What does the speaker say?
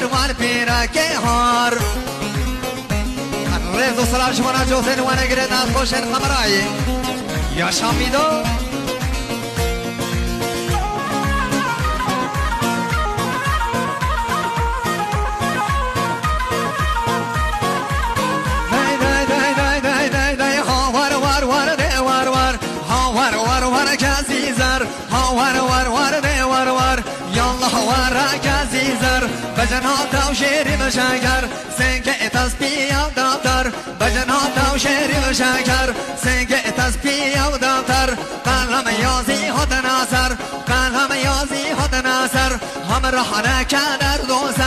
ور پیرکه هار رز و سلام شما نجوزن و نگرد از خوشن خمرایی یا شامیدو بجنات و شیری و شکر سنگ تسبیح و دفتر بجنات و شیری و شکر سنگ تسبیح و دفتر قلم یازی خود ناصر قلم یازی خود ناصر هم راه نکدر دوسر